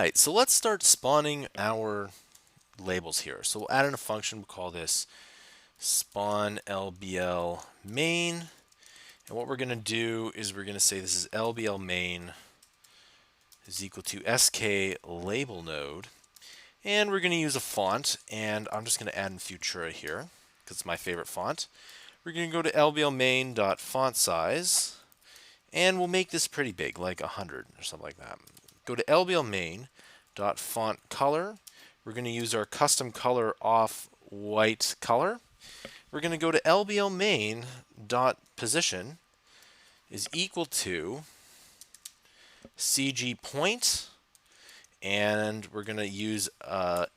Alright, so let's start spawning our labels here. So we'll add in a function, we'll call this spawn LBL main. And what we're going to do is we're going to say this is LBL main is equal to SK label node. And we're going to use a font, and I'm just going to add in Futura here because it's my favorite font. We're going to go to LBL main.font size, and we'll make this pretty big, like 100 or something like that. Go to LBL main.font color. We're going to use our custom color off white color. We're going to go to LBL main.position is equal to CG point, and we're going to use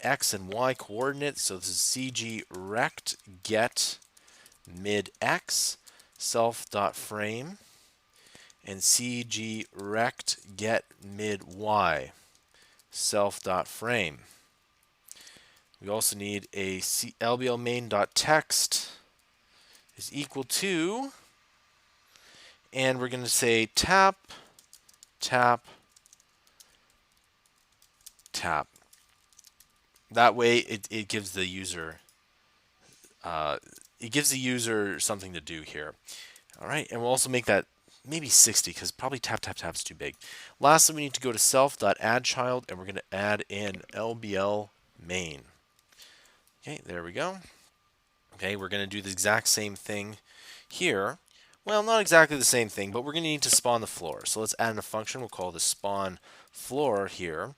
X and Y coordinates. So this is CG rect get mid X self.frame and CG rect get mid Y self.frame. We also need a LBL main.text is equal to, and we're going to say tap, tap, tap. That way it gives the user something to do here. All right, and we'll also make that maybe 60 because probably tap, tap, tap is too big. Lastly, we need to go to self.addChild, and we're going to add in LBL main. Okay, there we go. Okay, we're going to do the exact same thing here. Well, not exactly the same thing, but we're going to need to spawn the floor. So let's add in a function. We'll call this spawn floor here.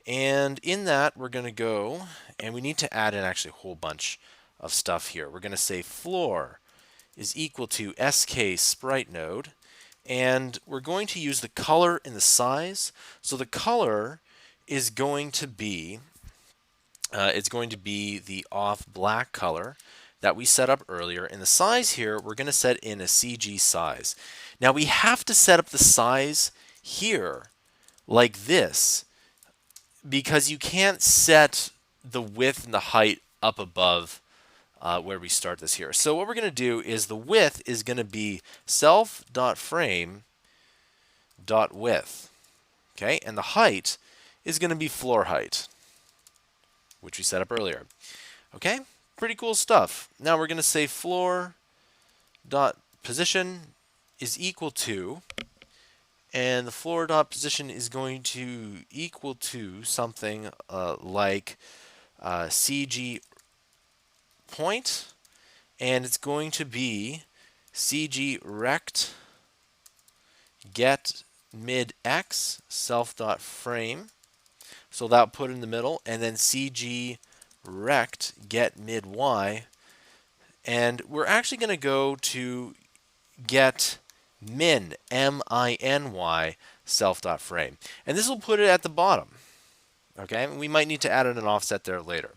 And in that, we're going to go, and we need to add in actually a whole bunch of stuff here. We're going to say floor is equal to sk sprite node, and we're going to use the color and the size. So the color is going to be the off black color that we set up earlier. And the size here, we're going to set in a CG size. Now we have to set up the size here like this because you can't set the width and the height up above where we start this here. So what we're going to do is the width is going to be self.frame.width. Okay, and the height is going to be floor height, which we set up earlier. Okay, pretty cool stuff. Now we're going to say floor.position is equal to, and the floor.position is going to equal to something like CG point, and it's going to be CG rect get mid X self.frame. So that put in the middle, and then CG rect get mid Y, and we're actually going to go to get min M-I-N-Y self.frame, and this will put it at the bottom. Okay, we might need to add in an offset there later.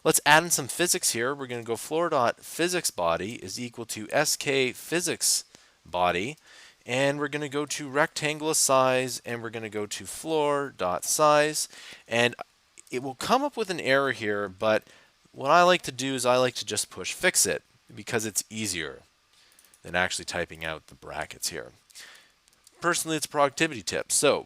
Let's add in some physics here. We're going to go floor.physicsBody is equal to skPhysicsBody, and we're going to go to rectangular size, and we're going to go to floor.size, and it will come up with an error here, but what I like to do is I like to just push fix it because it's easier than actually typing out the brackets here. Personally, it's a productivity tip. So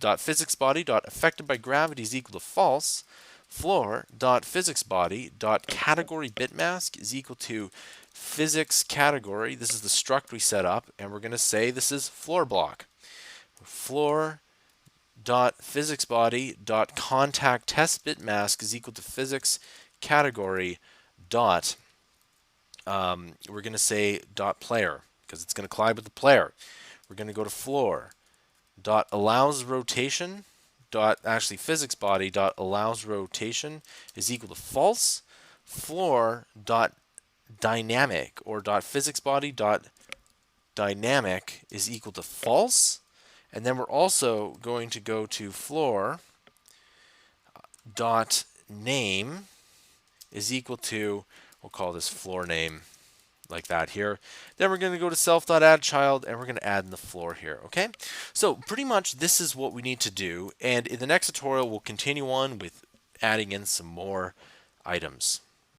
.physicsBody.affected by gravity is equal to false. Floor.physicsBody.category bitmask is equal to physics category. This is the struct we set up, and we're going to say this is floor block. Floor.physicsBody.contact test bitmask is equal to physics category dot. We're going to say dot player because it's going to collide with the player. We're going to go to floor dot allows rotation dot actually physics body dot allows rotation is equal to false. Floor dot dynamic or dot physics body dot dynamic is equal to false, and then we're also going to go to floor dot name is equal to, we'll call this floor name like that here. Then we're going to go to self.addChild, and we're going to add in the floor here. Okay, so pretty much this is what we need to do, and in the next tutorial we'll continue on with adding in some more items.